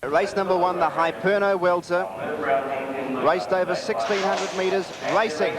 Race number 1, the Hyperno Welter, raced over 1,600 metres, racing.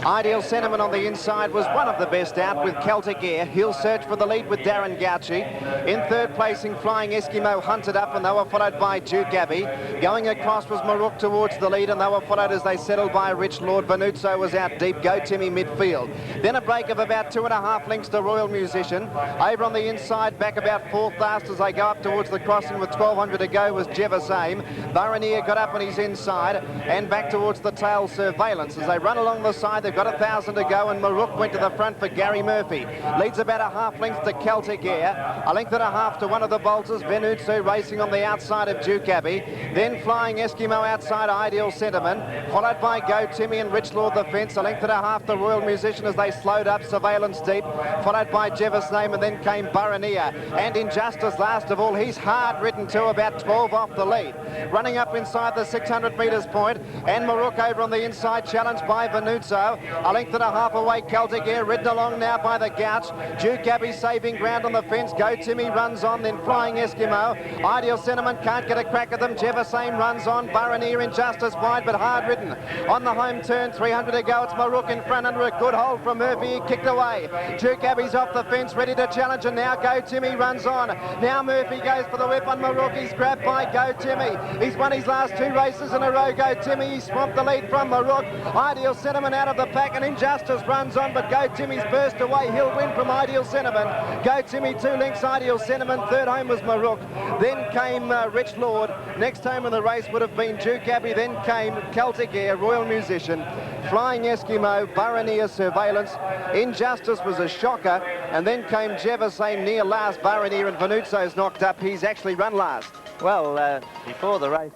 Ideal Sentiment on the inside was one of the best out with Celtic Air. He'll search for the lead with Darren Gauci. In third placing, Flying Eskimo hunted up, and they were followed by Duke Abbey. Going across was Maruk towards the lead, and they were followed as they settled by Rich Lord. Vanuzzo was out deep. Go Timmy midfield. Then a break of about 2.5 lengths to Royal Musician. Over on the inside, back about fourth last as they go up towards the crossing with 1,200 to go was Jevis Aim. Baronier got up on his inside and back towards the tail Surveillance. As they run along the side, they've got 1,000 to go, and Maruk went to the front for Gary Murphy. Leads about 1/2 length to Celtic Air. 1.5 to one of the bolters, Venutsu racing on the outside of Duke Abbey. Then Flying Eskimo outside Ideal Sentiment, followed by Go Timmy and Rich Lord the fence. 1.5 to Royal Musician as they slowed up. Surveillance deep, followed by Jevis Name, and then came Baronier. And Injustice last of all. He's hard ridden to about 12 off the lead. Running up inside the 600 metres point, and Maruk over on the inside, challenged by Venuzzo. 1.5 away, Celtic Air ridden along now by the Gouch. Duke Abbey saving ground on the fence. Go Timmy runs on, then Flying Eskimo. Ideal Sentiment can't get a crack at them. Jevis Aim runs on. Baronier Injustice wide but hard ridden. On the home turn, 300 to go. It's Maruk in front under a good hold from Murphy. He kicked away. Duke Abbey's off the fence, ready to challenge, and now Go Timmy runs on. Now Murphy goes for the whip on Maruk. He's grabbed by Go Timmy. He's won his last 2 races in a row. Go Timmy, he swamped the lead from Maruk. Ideal Sentiment out of the pack, and Injustice runs on, but Go Timmy's burst away. He'll win from Ideal Sentiment. Go Timmy 2 lengths, Ideal Sentiment. Third home was Maruk. Then came Rich Lord. Next home in the race would have been Duke Abbey. Then came Celtic Air, Royal Musician, Flying Eskimo, Baronier, Surveillance. Injustice was a shocker, and then came Jevis Aim near last. Baronier and Venuzzo's knocked up. He's actually run last. Well, before the race...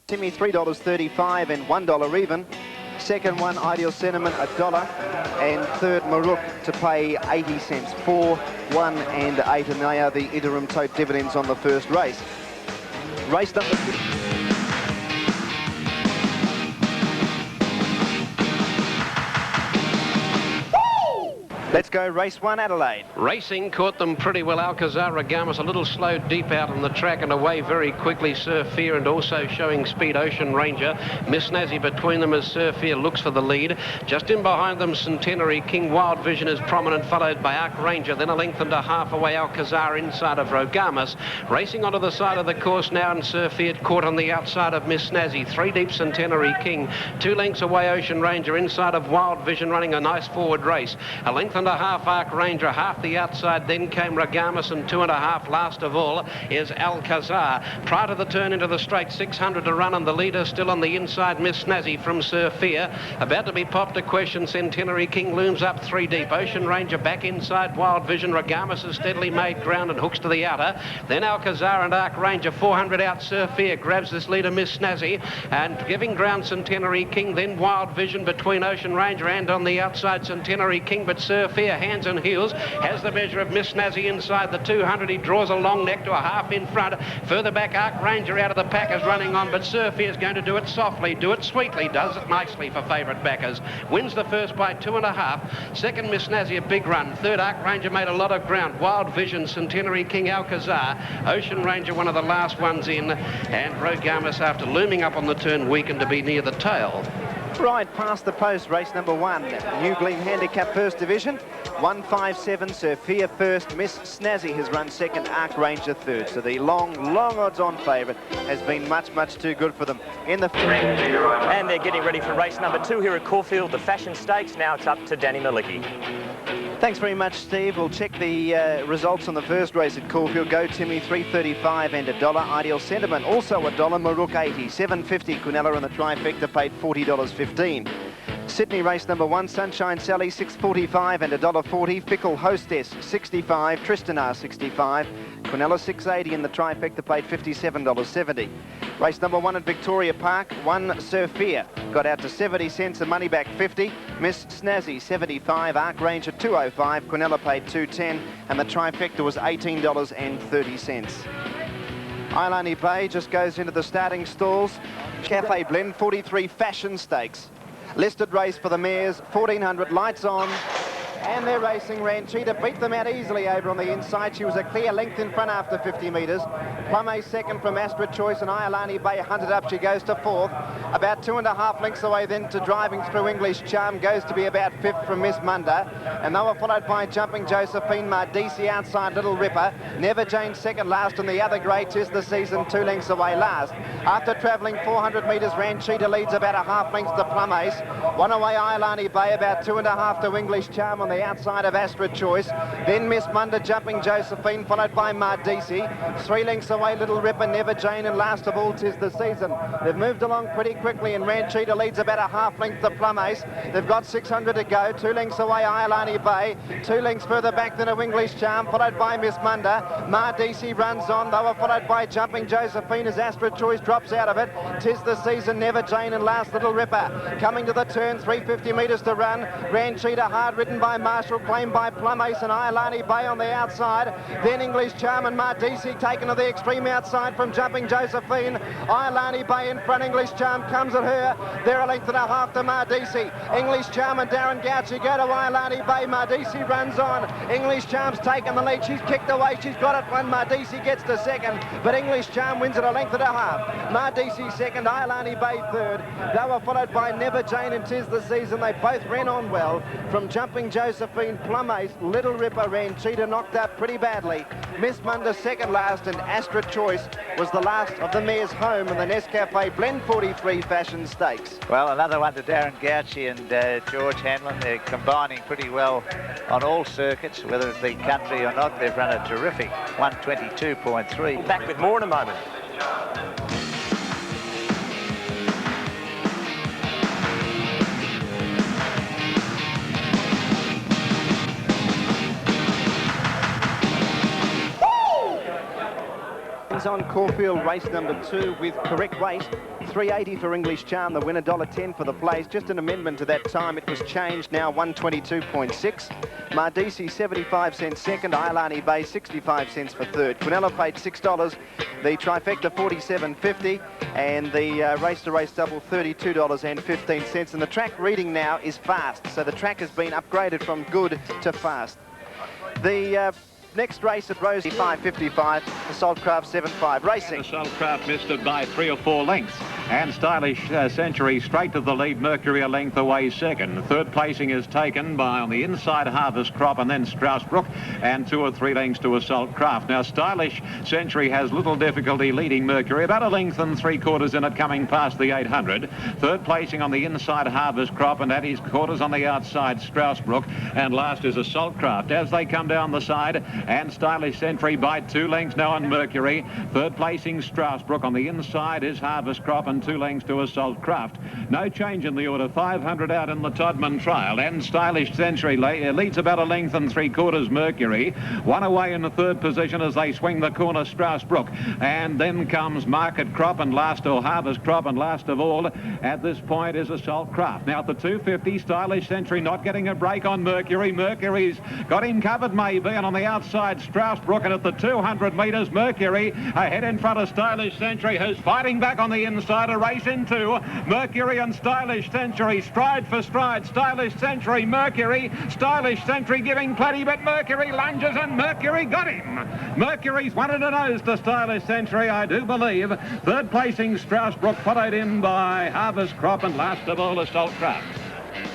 Timmy $3.35 and $1 even. Second one, Ideal Sentiment, $1, and third, Maruk, to pay 80 cents. 4, 1 and 8, and they are the interim tote dividends on the first race. Race number 2. Let's go race 1, Adelaide. Racing caught them pretty well. Alcazar Ragamus a little slow deep out on the track and away very quickly. Sir Fear, and also showing speed Ocean Ranger. Miss Snazzy between them as Sir Fear looks for the lead. Just in behind them, Centenary King. Wild Vision is prominent, followed by Arc Ranger. Then 1.5 away, Alcazar inside of Ragamus. Racing onto the side of the course now, and Sir Fear caught on the outside of Miss Snazzy. 3 deep, Centenary King. 2 lengths away, Ocean Ranger inside of Wild Vision, running a nice forward race. 1.5 Arc Ranger, half the outside, then came Ragamus, and 2.5 last of all is Alcazar. Prior to the turn into the straight, 600 to run, and the leader still on the inside, Miss Snazzy from Sir Fear. About to be popped a question, Centenary King looms up 3 deep. Ocean Ranger back inside Wild Vision. Ragamus has steadily made ground and hooks to the outer. Then Alcazar and Arc Ranger, 400 out. Sir Fear grabs this leader, Miss Snazzy, and giving ground Centenary King. Then Wild Vision between Ocean Ranger and on the outside Centenary King, but Sir Fear hands and heels has the measure of Miss Snazzy inside the 200. He draws a long neck to a half in front. Further back, Arc Ranger out of the pack is running on, but Sir Fear is going to do it softly, do it sweetly, does it nicely for favourite backers. Wins the first by 2.5. Second, Miss Snazzy, a big run. Third, Arc Ranger made a lot of ground. Wild Vision, Centenary King, Alcazar. Ocean Ranger, one of the last ones in, and Ragamus, after looming up on the turn, weakened to be near the tail. Right past the post, race number 1, New Gleam Handicap First Division. 157, Sir Fear first. Miss Snazzy has run second, Arc Ranger third. So the long odds-on favourite has been much too good for them in the... And they're getting ready for race number 2 here at Caulfield, the Fashion Stakes. Now it's up to Danny Malicki. Thanks very much, Steve. We'll check the results on the first race at Caulfield. Go Timmy, $3.35 and $1. Ideal Sentiment, also $1. Maruk, 80. $7.50. Quinella and the Trifecta paid $40.15. Sydney race number 1, Sunshine Sally, $6.45 and $1.40. Fickle Hostess, $65. Tristanar, $65. Quinella, $6.80 and the Trifecta paid $57.70. Race number 1 at Victoria Park, 1 Sir Fear got out to 70 cents, and money back 50. Miss Snazzy, 75. Arc Ranger, $2.05. Quinella paid $2.10, and the Trifecta was $18.30. Ailani Bay just goes into the starting stalls. Cafe Blend, 43 Fashion Stakes. Listed race for the mares, 1400, lights on. and they're racing. Ranchita beat them out easily over on the inside. She was a clear length in front after 50 metres. Plumé second from Astra Choice, and Iolani Bay hunted up. She goes to fourth. About 2.5 lengths away then to Driving Through English Charm, goes to be about fifth from Miss Munda. And they were followed by Jumping Josephine, Mardisi outside Little Ripper. Never Jane second last, and the other great is the season 2 lengths away last. After travelling 400 metres, Ranchita leads about a half length to Plumace. One away Iolani Bay, about 2.5 to English Charm on the outside of Astra Choice. Then Miss Munda, Jumping Josephine, followed by Mardisi. 3 lengths away Little Ripper, Never Jane, and last of all 'Tis the Season. They've moved along pretty quickly, and Ranchita leads about a half length to Plumace. They've got 600 to go. 2 lengths away Iolani Bay. 2 lengths further back than a English Charm, followed by Miss Munda. Mardisi runs on. They were followed by Jumping Josephine as Astra Choice drops out of it. 'Tis the Season, Never Jane, and last Little Ripper. Coming to the turn, 350 metres to run. Ranchita hard ridden by Marshall, claimed by Plumace and Iolani Bay on the outside. Then English Charm and Mardisi taken to the extreme outside from Jumping Josephine. Iolani Bay in front. English Charm comes at her. They're a length and a half to Mardisi. English Charm and Darren Gauci go to Iolani Bay. Mardisi runs on. English Charm's taken the lead. She's kicked away. She's got it when Mardisi gets to second, but English Charm wins at a length and a half. Mardisi second, Iolani Bay third. They were followed by Never Jane and 'Tis the Season. They both ran on well. From Jumping Josephine, Plumace, Little Ripper, Ranchita knocked up pretty badly. Miss Munda second last, and Astra Choice was the last of the mares home in the Nescafe Blend 43 Fashion Stakes. Well, another one to Darren Gauci and George Hanlon. They're combining pretty well on all circuits, whether it be country or not. They've run a terrific 122.3. Back with more in a moment. On Caulfield, race number 2 with correct weight. 380 for English Charm, the winner, $1.10 for the place. Just an amendment to that time. It was changed now, 122.6. Mardisi, 75 cents second. Iolani Bay, 65 cents for third. Quinella paid $6. The trifecta, $47.50. And the race-to-race double, $32.15. And the track reading now is fast. So the track has been upgraded from good to fast. The next race at Rosie 5.55, Assaultcraft 7.5 Racing. Assaultcraft missed it by 3 or 4 lengths. And Stylish Century straight to the lead. Mercury a length away second. Third placing is taken by on the inside Harvest Crop and then Strasbrook, and 2 or 3 lengths to Assaultcraft. Now Stylish Century has little difficulty leading Mercury, about a length and 3/4 in it coming past the 800. Third placing on the inside Harvest Crop, and at his quarters on the outside Strasbrook, and last is Assaultcraft. As they come down the side, and Stylish Century by 2 lengths now on Mercury. Third placing Strasbrook. On the inside is Harvest Crop and 2 lengths to Assaultcraft. No change in the order. 500 out in the Todman trial, and Stylish Century leads about a length and 3/4 Mercury. 1 away in the third position as they swing the corner Strasbrook, and then comes Market Crop and last, or Harvest Crop, and last of all at this point is Assaultcraft. Now at the 250, Stylish Century not getting a break on Mercury. Mercury's got him covered maybe, and on the outside Strasbrook, and at the 200 metres Mercury ahead in front of Stylish Century, who's fighting back on the inside. A race in 2. Mercury and Stylish Century stride for stride. Stylish Century, Mercury. Stylish Century giving plenty, but Mercury lunges and Mercury got him. Mercury's wanted a nose to Stylish Century, I do believe. Third placing Strasbrook, followed in by Harvest Crop, and last of all Assaultcraft.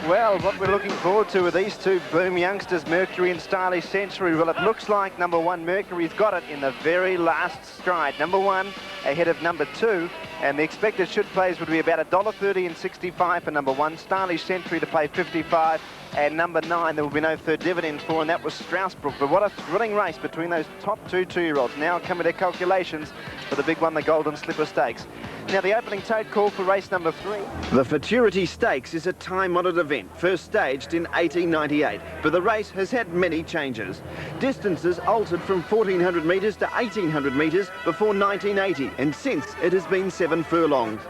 Well, what we're looking forward to are these two boom youngsters, Mercury and Stylish Century. Well, it looks like number 1, Mercury's got it in the very last stride. Number 1 ahead of number 2, and the expected should plays would be about $1.30 and 65 for number 1. Stylish Century to pay 55. And number 9, there will be no third dividend for, and that was Strasbrook. But what a thrilling race between those top 2 two-year-olds. Now coming to calculations for the big one, the Golden Slipper Stakes. Now the opening tote call for race number 3. The Futurity Stakes is a time-honoured event, first staged in 1898, but the race has had many changes. Distances altered from 1,400 metres to 1,800 metres before 1980, and since it has been 7 furlongs.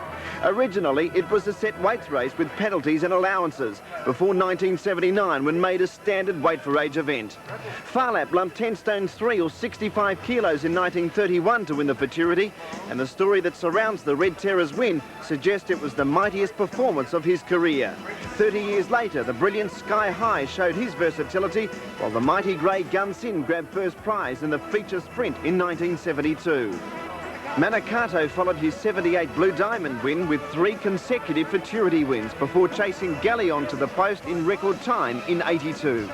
Originally, it was a set weights race with penalties and allowances before 1979, when made a standard weight for age event. Farlap lumped 10 stone 3 or 65 kilos in 1931 to win the Futurity, and the story that surrounds the Red Terror's win suggests it was the mightiest performance of his career. 30 years later, the brilliant Sky High showed his versatility, while the mighty grey Gun Sin grabbed first prize in the feature sprint in 1972. Manicato followed his 78 Blue Diamond win with 3 consecutive Futurity wins before chasing Galleon to the post in record time in 82.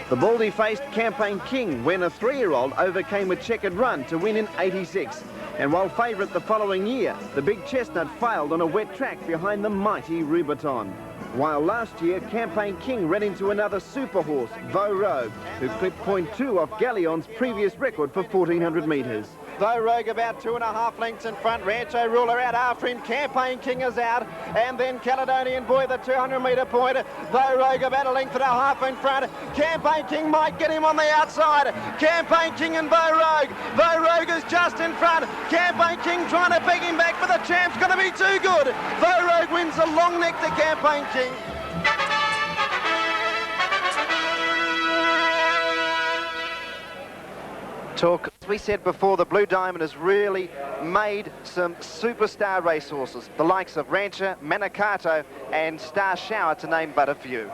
The baldy-faced Campaign King, when a 3-year-old overcame a checkered run to win in 86. And while favourite the following year, the Big Chestnut failed on a wet track behind the mighty Rubiton. While last year, Campaign King ran into another super horse, Vo Rogue, who clipped .2 off Galleon's previous record for 1,400 metres. Vo Rogue about 2.5 lengths in front. Rancho Ruler out after him. Campaign King is out. And then Caledonian Boy, the 200-metre point. Vo Rogue about 1.5 lengths in front. Campaign King might get him on the outside. Campaign King and Vo Rogue. Vo Rogue is just in front. Campaign King trying to beg him back, but the champ's going to be too good. Vo Rogue wins a long neck to Campaign King. As we said before, the Blue Diamond has really made some superstar racehorses, the likes of Rancher, Manicato and Star Shower, to name but a few.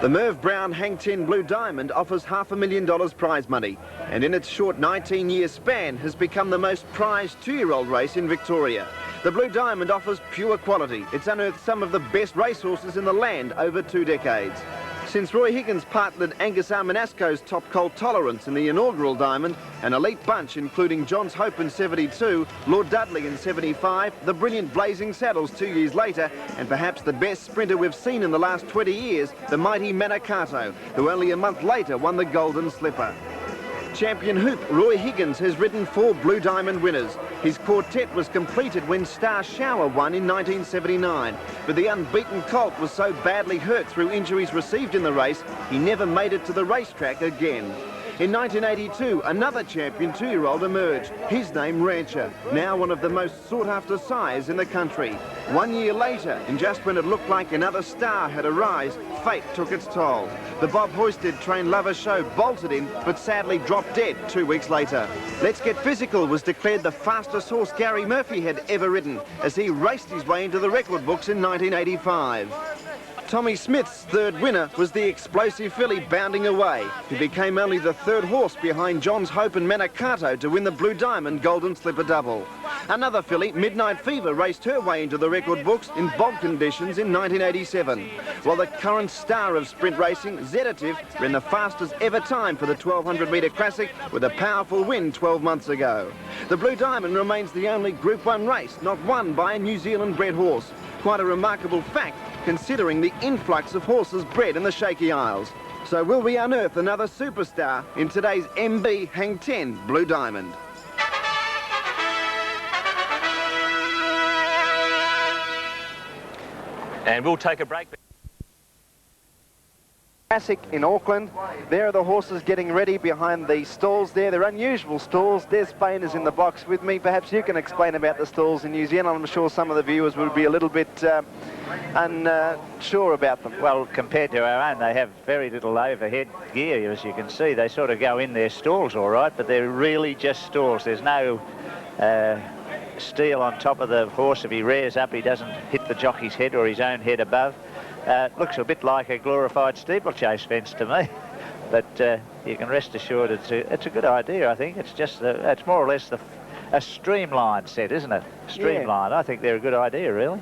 The Merv Brown Hang 10 Blue Diamond offers $500,000 prize money, and in its short 19-year span has become the most prized 2-year-old race in Victoria. The Blue Diamond offers pure quality. It's unearthed some of the best racehorses in the land over 2 decades. Since Roy Higgins partnered Angus Armanasco's Top Cold Tolerance in the inaugural Diamond, an elite bunch including John's Hope in 72, Lord Dudley in 75, the brilliant Blazing Saddles 2 years later, and perhaps the best sprinter we've seen in the last 20 years, the mighty Manicato, who only a month later won the Golden Slipper. Champion Hoop Roy Higgins has ridden 4 Blue Diamond winners. His quartet was completed when Star Shower won in 1979, but the unbeaten colt was so badly hurt through injuries received in the race, he never made it to the racetrack again. In 1982, another champion 2-year-old emerged, his name Rancher, now one of the most sought-after sires in the country. 1 year later, and just when it looked like another star had arisen, fate took its toll. The Bob Hoisted Train Lover Show bolted in, but sadly dropped dead 2 weeks later. Let's Get Physical was declared the fastest horse Gary Murphy had ever ridden, as he raced his way into the record books in 1985. Tommy Smith's third winner was the explosive filly Bounding Away, who became only the 3rd horse behind John's Hope and Manicato to win the Blue Diamond Golden Slipper double. Another filly, Midnight Fever, raced her way into the record books in bog conditions in 1987, while the current star of sprint racing, Zedative, ran the fastest ever time for the 1,200-metre Classic with a powerful win 12 months ago. The Blue Diamond remains the only Group 1 race not won by a New Zealand-bred horse. Quite a remarkable fact, considering the influx of horses bred in the Shaky Isles. So will we unearth another superstar in today's MB Hang 10 Blue Diamond? And we'll take a break. Classic in Auckland. There are the horses getting ready behind the stalls there. They're unusual stalls. Des Payne is in the box with me. Perhaps you can explain about the stalls in New Zealand. I'm sure some of the viewers would be a little bit unsure about them. Well, compared to our own, they have very little overhead gear, as you can see. They sort of go in their stalls all right, but they're really just stalls. There's no steel on top of the horse. If he rears up, he doesn't hit the jockey's head or his own head above. Looks a bit like a glorified steeplechase fence to me, but you can rest assured it's a good idea. I think it's just it's more or less a streamlined set, isn't it? Streamlined. Yeah. I think they're a good idea, really.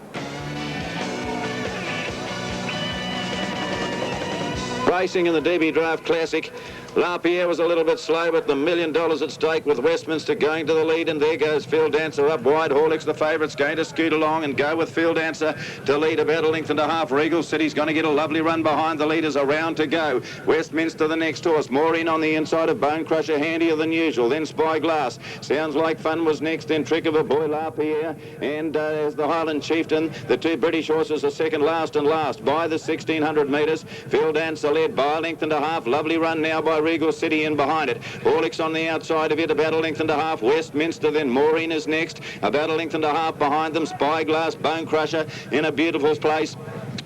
Racing in the DB Draft Classic. LaPierre was a little bit slow, but the $1 million at stake with Westminster going to the lead, and there goes Field Dancer up wide. Horlicks, the favourite's going to scoot along and go with Field Dancer to lead about 1.5 lengths. Regal City's going to get a lovely run behind the leaders. A round to go. Westminster the next horse. Maureen on the inside of Bone Crusher, handier than usual. Then Spyglass. Sounds Like Fun was next. Then Trick of a Boy, LaPierre, and as the Highland Chieftain. The 2 British horses are second last and last by the 1,600 metres. Field Dancer led by 1.5 lengths. Lovely run now by Regal City in behind it. Horlicks on the outside of it, about a length and a half. Westminster, then Maureen is next, about a length and a half behind them. Spyglass, Bone Crusher in a beautiful place.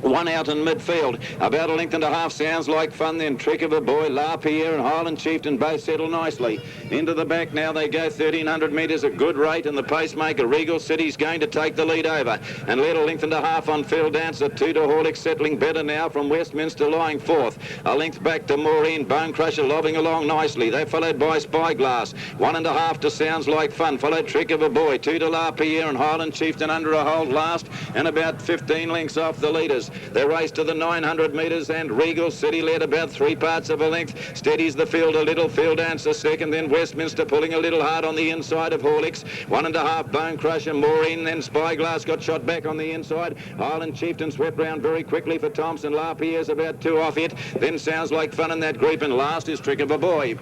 One out in midfield, about a length and a half. Sounds Like Fun, then Trick of a Boy, La Pierre and Highland Chieftain both settle nicely. Into the back now they go, 1,300 metres, a good rate, and the pacemaker Regal City's going to take the lead over. And let a length and a half on Phil Dancer, 2 to Horlicks, settling better now from Westminster, lying fourth. A length back to Maureen, Bone Crusher lobbing along nicely. They're followed by Spyglass. 1.5 to Sounds Like Fun, followed Trick of a Boy, 2 to La Pierre and Highland Chieftain under a hold last, and about 15 lengths off the leaders. They race to the 900 metres, and Regal City led about 3 parts of a length. Steadies the field a little. Phil Dancer second, then Westminster pulling a little hard on the inside of Horlicks. 1.5 Bone Crusher, Maureen, then Spyglass got shot back on the inside. Highland Chieftain swept round very quickly for Thompson. La Pierre's about 2 off it. Then Sounds Like Fun in that group, and last is Trick of a Boy.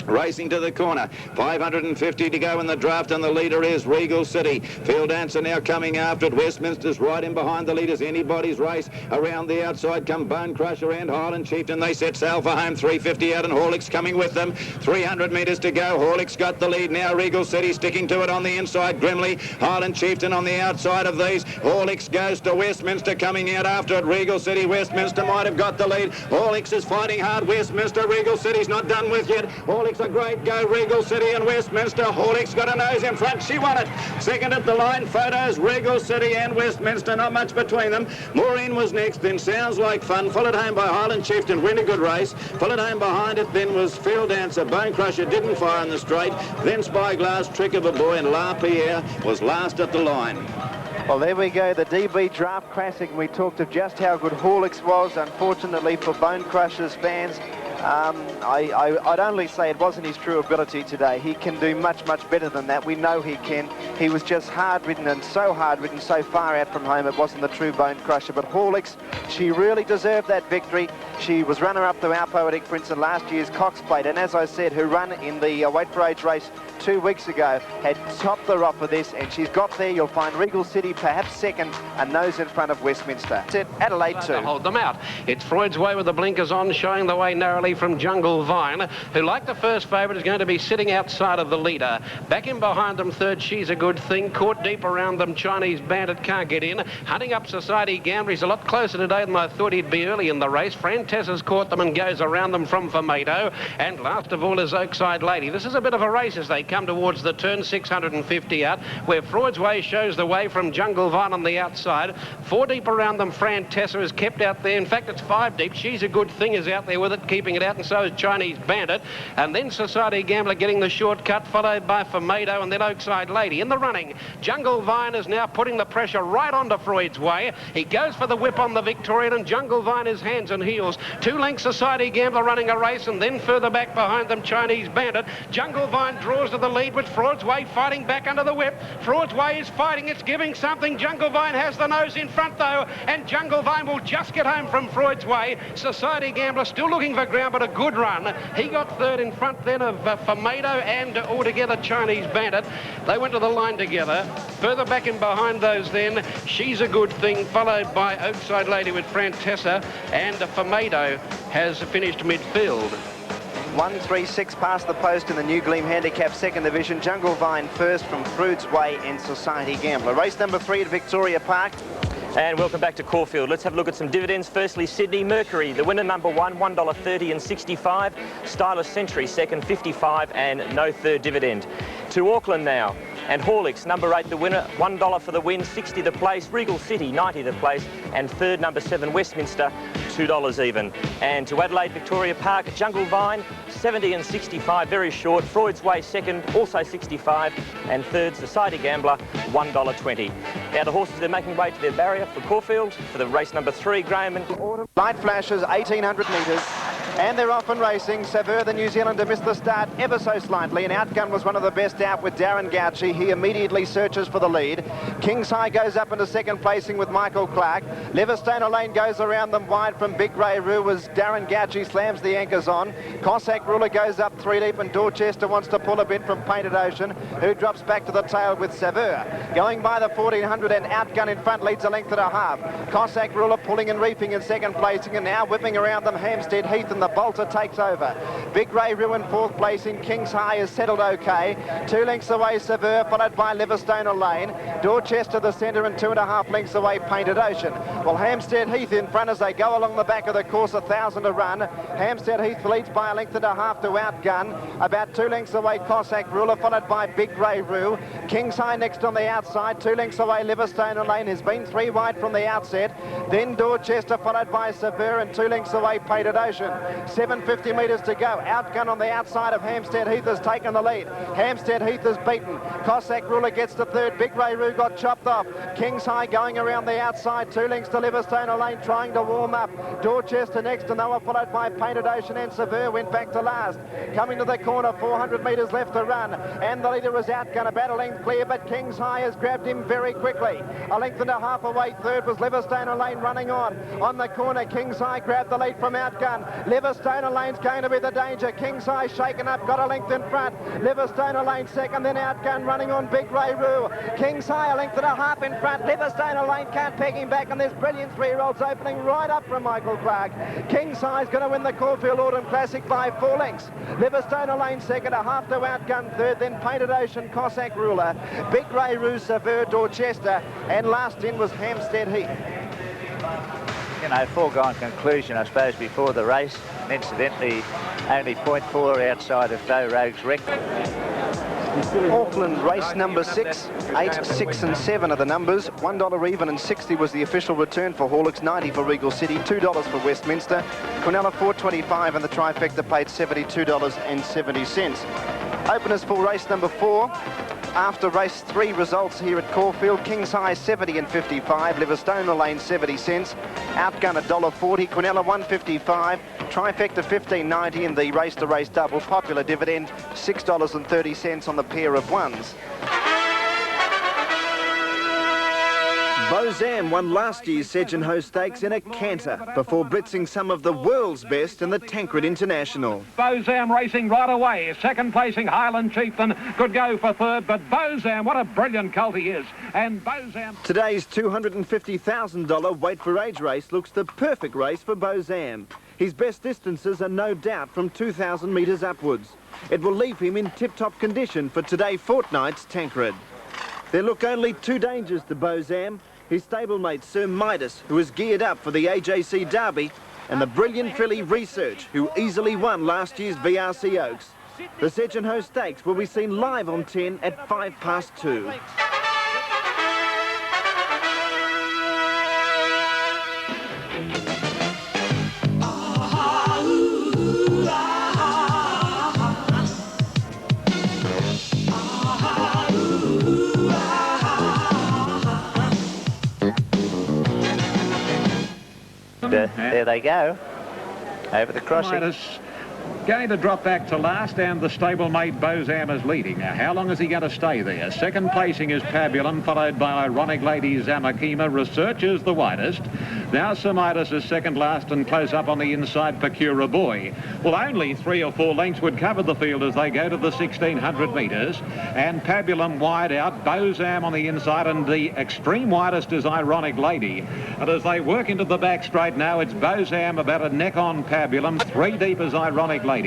Racing to the corner, 550 to go in the draft, and the leader is Regal City. Field Dancer now coming after it. Westminster's right in behind the leaders. Anybody's race. Around the outside come Bone Crusher and Highland Chieftain. They set sail for home, 350 out, and Horlicks coming with them. 300 metres to go. Horlicks got the lead now. Regal City sticking to it on the inside grimly. Highland Chieftain on the outside of these. Horlicks goes to Westminster coming out after it. Regal City, Westminster might have got the lead. Horlicks is fighting hard. Westminster, Regal City's not done with yet. Horlicks a great go. Regal City and Westminster. Horlicks got a nose in front. She won it. Second at the line. Photos, Regal City and Westminster. Not much between them. Maureen was next. Then Sounds Like Fun. Followed home by Highland Chieftain. Win a good race. Followed home behind it then was Field Dancer. Bone Crusher didn't fire in the straight. Then Spyglass, Trick of a Boy, and La Pierre was last at the line. Well, there we go, the DB Draft Classic. We talked of just how good Horlicks was. Unfortunately for Bone Crusher's fans, I'd only say it wasn't his true ability today. He can do much, much better than that. We know he can. He was just hard-ridden, and so hard-ridden, so far out from home, it wasn't the true Bone Crusher. But Horlicks, she really deserved that victory. She was runner-up to Our Poetic Prince in last year's Cox Plate, and as I said, her run in the Weight for Age race 2 weeks ago had topped her off for this, and she's got there. You'll find Regal City perhaps second, and nose in front of Westminster. That's it, Adelaide 2. Hold them out. It's Freud's Way with the blinkers on, showing the way narrowly from Jungle Vine, who, like the first favourite, is going to be sitting outside of the leader. Back in behind them, third, She's a Good Thing. Caught deep around them, Chinese Bandit can't get in. Hunting up Society Gambler. He's a lot closer today than I thought he'd be early in the race. Frantessa's caught them and goes around them from Formato. And last of all is Oakside Lady. This is a bit of a race as they come towards the turn, 650 out, where Freud's Way shows the way from Jungle Vine on the outside. 4 deep around them, Frantessa is kept out there. In fact, it's 5 deep. She's a Good Thing is out there with it, keeping it out, and so is Chinese Bandit. And then Society Gambler getting the shortcut, followed by Formato and then Oakside Lady. In the running, Jungle Vine is now putting the pressure right onto Freud's Way. He goes for the whip on the Victorian, and Jungle Vine is hands and heels. 2 lengths Society Gambler running a race, and then further back behind them, Chinese Bandit. Jungle Vine draws to the lead with Freud's Way fighting back under the whip. Freud's Way is fighting. It's giving something. Jungle Vine has the nose in front, though, and Jungle Vine will just get home from Freud's Way. Society Gambler still looking for ground, but a good run. He got third in front then of Formato and altogether Chinese Bandit. They went to the line together. Further back in behind those then, She's a Good Thing, followed by Oakside Lady with Frantessa, and Formato has finished midfield. 136 past the post in the New Gleam Handicap second division. Jungle Vine first from Freud's Way and Society Gambler. Race number 3 at Victoria Park. And welcome back to Caulfield. Let's have a look at some dividends. Firstly, Sydney Mercury, the winner number 1, $1.30 and 65. Stylish Century second, 55 and no third dividend. To Auckland now. And Horlicks, number 8, the winner, $1 for the win, 60 the place. Regal City, 90 the place. And third, number 7, Westminster, $2 even. And to Adelaide Victoria Park, Jungle Vine, 70 and 65, very short. Freud's Way second, also 65. And third, Society Gambler, $1.20. Now the horses, they're making way to their barrier for Caulfield for the race number 3, Graham. And Light flashes, 1,800 metres. And they're off and racing. Saveur, the New Zealander, missed the start ever so slightly. And Outgun was one of the best out with Darren Gauci. He immediately searches for the lead. King's High goes up into second placing with Michael Clark. Leverstone Lane goes around them wide from Big Grey Roo as Darren Gauci slams the anchors on. Cossack Ruler goes up 3 deep, and Dorchester wants to pull a bit from Painted Ocean, who drops back to the tail with Saveur. Going by the 1,400, and Outgun in front leads a length and a half. Cossack Ruler pulling and reaping in second placing, and now whipping around them Hampstead, Heath and and the Bolter takes over. Big Ray Roo in 4th place in King's High is settled okay. 2 lengths away Sever, followed by Livingstone Lane. Dorchester the centre and 2.5 lengths away Painted Ocean. Well, Hampstead Heath in front as they go along the back of the course, 1,000 to run. Hampstead Heath leads by 1.5 lengths to Outgun. About 2 lengths away Cossack Ruler, followed by Big Ray Roo. King's High next on the outside. 2 lengths away Livingstone Lane has been 3 wide from the outset. Then Dorchester followed by Sever and 2 lengths away Painted Ocean. 750 metres to go. Outgun on the outside of Hampstead Heath has taken the lead. Hampstead Heath is beaten. Cossack Ruler gets to 3rd. Big Ray Roo got chopped off. King's High going around the outside. 2 lengths to Livingstone Lane trying to warm up. Dorchester next and they were followed by Painted Ocean and Sever went back to last. Coming to the corner, 400 metres left to run. And the leader was Outgun, about a length clear, but King's High has grabbed him very quickly. 1.5 lengths away. 3rd was Livingstone Lane running on. On the corner, King's High grabbed the lead from Outgun. Livingstone Lane's going to be the danger. King's High shaken up, got a length in front. Livingstone Lane second, then Outgun running on Big Ray Roo. King's High 1.5 lengths in front. Livingstone Lane can't peg him back, and this brilliant 3-year-old's opening right up from Michael Clark. King's High's going to win the Caulfield Autumn Classic by 4 lengths. Livingstone Lane second, 1.5 to Outgun third, then Painted Ocean, Cossack Ruler, Big Ray Roo, Sever, Dorchester, and last in was Hampstead Heath. You know, foregone conclusion, I suppose, before the race, and incidentally, only 0.4 outside of Doe Rogue's record. Auckland race number 6, 8, 6 and 7 are the numbers. $1 even and 60 was the official return for Horlicks, 90 for Regal City, $2 for Westminster. Quinella $4.25 and the trifecta paid $72.70. Openers for race number 4. After race 3 results here at Caulfield, King's High 70 and 55, Livingstone Lane 70 cents, Outgun $1.40, Quinella $1.55, trifecta $15.90 and the race-to-race double, popular dividend $6.30 on the pair of ones. Bozam won last year's Sedge & Ho Stakes in a canter before blitzing some of the world's best in the Tancred International. Bozam racing right away. Second placing Highland Chieftain could go for 3rd, but Bozam, what a brilliant colt he is. And Bozam... Today's $250,000 weight for age race looks the perfect race for Bozam. His best distances are no doubt from 2,000 metres upwards. It will leave him in tip-top condition for today fortnight's Tancred. There look only 2 dangers to Bozam. His stablemate Sir Midas, who is geared up for the AJC Derby, and the brilliant filly Research, who easily won last year's VRC Oaks. The Sedge & Ho Stakes will be seen live on 10 at 2:05. There they go, over the crossing. Going to drop back to last, and the stablemate Bozam is leading. Now, how long is he going to stay there? Second placing is Pabulum, followed by Ironic Lady Zamakima. Research is the widest. Now Sir Midas is second last, and close up on the inside Procura Boy. Well, only 3 or 4 lengths would cover the field as they go to the 1,600 metres. And Pabulum wide out, Bozam on the inside, and the extreme widest is Ironic Lady. And as they work into the back straight now, it's Bozam about a neck on Pabulum. 3 deep is Ironic Lady.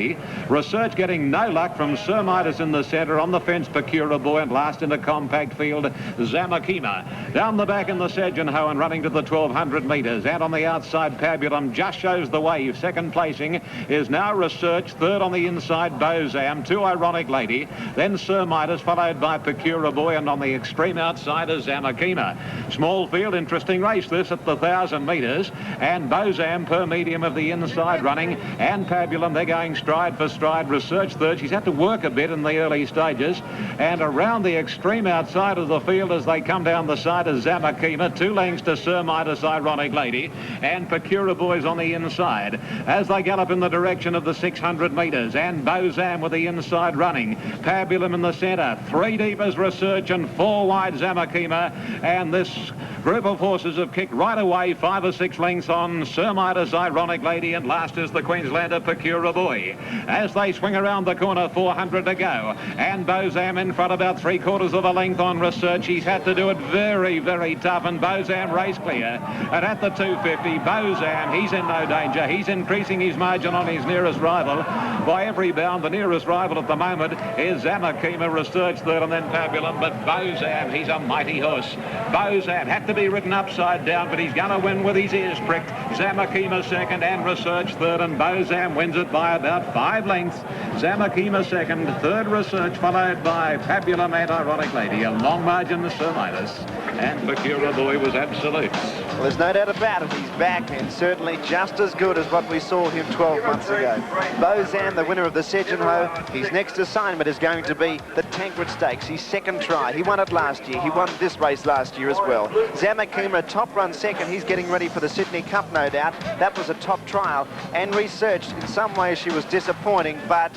Research getting no luck from Sir Midas in the centre. On the fence, Procura Boy, and last in a compact field, Zamakima. Down the back in the Sedge & Ho and running to the 1,200 metres. Out on the outside, Pabulum just shows the way. Second placing is now Research. Third on the inside, Bozam. 2 Ironic Lady. Then Sir Midas, followed by Procura Boy, and on the extreme outside is Zamakima. Small field, interesting race this at the 1,000 metres. And Bozam per medium of the inside running. And Pabulum, they're going stride for stride. Research third. She's had to work a bit in the early stages. And around the extreme outside of the field as they come down the side is Zamakima. 2 lengths to Sir Midas, Ironic Lady. And Procura Boy's on the inside. As they gallop in the direction of the 600 metres. And Bozam with the inside running. Pabulum in the centre. 3 deep is Research and 4 wide Zamakima. And this group of horses have kicked right away 5 or 6 lengths on Sir Midas, Ironic Lady. And last is the Queenslander Procura Boy. Century. As they swing around the corner, 400 to go. And Bozam in front, about 3/4 of a length on Research. He's had to do it very, very tough, and Bozam race clear. And at the 250, Bozam, he's in no danger. He's increasing his margin on his nearest rival by every bound. The nearest rival at the moment is Zamakima Research third, and then Fabulum. But Bozam, he's a mighty horse. Bozam had to be ridden upside down, but he's going to win with his ears pricked. Zamakima second and Research third, and Bozam wins it by about 5 lengths. Zamakima second, third Research, followed by Fabulum and Ironic Lady. A long margin to Sir Midas, and Bakura Boy was absolute. Well, there's no doubt about it. He's back and certainly just as good as what we saw him 12 months ago. Bozam, the winner of the Sedgenho. His next assignment is going to be the Tancred Stakes. His second try. He won it last year. He won this race last year as well. Zamakima, top run second. He's getting ready for the Sydney Cup, no doubt. That was a top trial. And Research, in some ways she was disappointing, but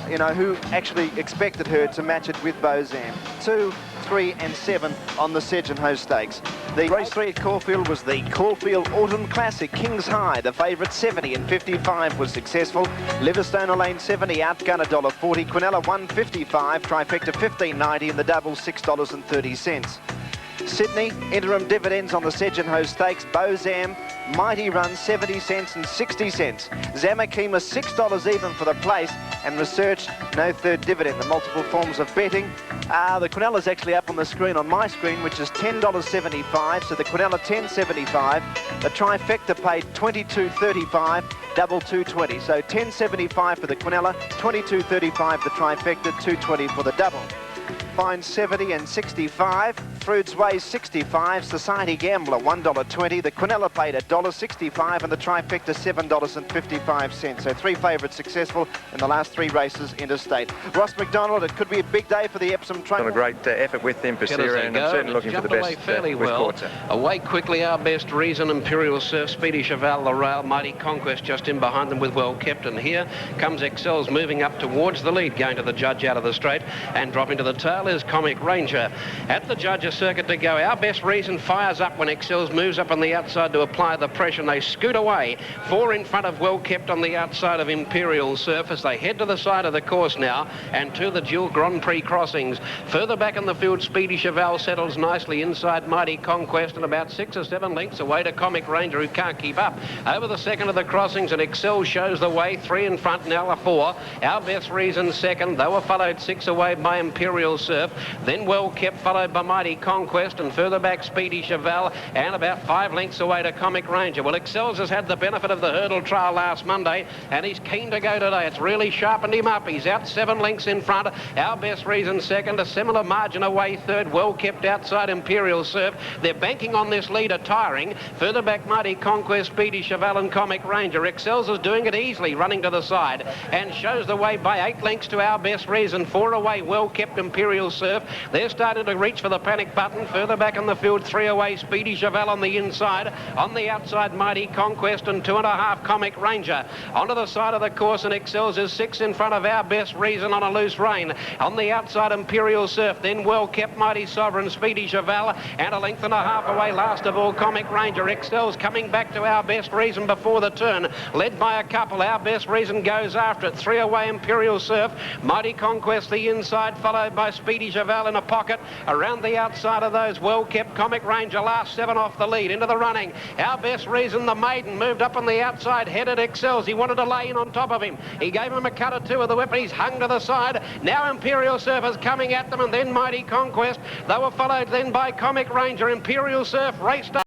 you know, who actually expected her to match it with Bozam? 2, 3 and 7 on the Sedgenho Stakes. The race 3 at Caulfield was the Caulfield Autumn Classic. King's High, the favourite, 70 and 55 was successful. Liverstone Lane 70, outgun $1.40. Quinella 155, trifecta 15.90, and the double $6.30. Sydney, interim dividends on the Sedgenho Stakes. Bozam, mighty run, 70 cents and 60 cents. Zamakima, $6 even for the place, and Research, no third dividend. The multiple forms of betting. The Quinella's actually up on the screen, on my screen, which is $10.75. So the Quinella, $10.75. The trifecta paid $22.35, double $2.20. So $10.75 for the Quinella, $22.35 the trifecta, $2.20 for the double. Fine 70 and 65. Fruits Way 65. Society Gambler $1.20. The Quinella paid $1.65 and the trifecta $7.55. So 3 favourites successful in the last 3 races interstate. Ross McDonald, it could be a big day for the Epsom Trail. Done a great effort with them for Sierra, and I'm certainly looking for the best fairly well. Quarter. Away quickly, Our Best Reason, Imperial Surf, Speedy Cheval, the Rail, Mighty Conquest just in behind them with Well Kept. And here comes Excels moving up towards the lead, going to the judge out of the straight, and dropping to the tail is Comic Ranger. At the judge's circuit to go. Our Best Reason fires up when Excels moves up on the outside to apply the pressure, and they scoot away. 4 in front of Well Kept on the outside of Imperial Surf as they head to the side of the course now and to the dual Grand Prix crossings. Further back in the field, Speedy Cheval settles nicely inside Mighty Conquest, and about 6 or 7 lengths away to Comic Ranger, who can't keep up. Over the second of the crossings, and Excel shows the way. 3 in front, now a 4. Our Best Reason second. They were followed 6 away by Imperial Surf. Then Well Kept, followed by Mighty Conquest, and further back Speedy Cheval, and about 5 lengths away to Comic Ranger. Well, Excels has had the benefit of the hurdle trial last Monday, and he's keen to go today. It's really sharpened him up. He's out 7 lengths in front. Our Best Reason second, a similar margin away third. Well Kept outside Imperial Surf. They're banking on this leader tiring. Further back Mighty Conquest, Speedy Cheval and Comic Ranger. Excels is doing it easily, running to the side, and shows the way by 8 lengths to Our Best Reason. 4 away, Well Kept, Imperial Surf. They're starting to reach for the panic button. Further back in the field, 3 away, Speedy Cheval on the inside. On the outside, Mighty Conquest, and 2.5 Comic Ranger. Onto the side of the course, and Excels is 6 in front of Our Best Reason on a loose rein. On the outside, Imperial Surf, then Well Kept, Mighty Sovereign, Speedy Cheval, and 1.5 lengths away, last of all, Comic Ranger. Excels coming back to Our Best Reason before the turn, led by a couple. Our Best Reason goes after it. 3 away, Imperial Surf. Mighty Conquest the inside, followed by Speedy Cheval in a pocket. Around the outside of those, Well Kept, Comic Ranger, last 7 off the lead, into the running. Our Best Reason, the maiden, moved up on the outside, headed Excels. He wanted to lay in on top of him. He gave him a cut or 2 of the whip, and he's hung to the side. Now Imperial Surf is coming at them, and then Mighty Conquest. They were followed then by Comic Ranger. Imperial Surf raced up.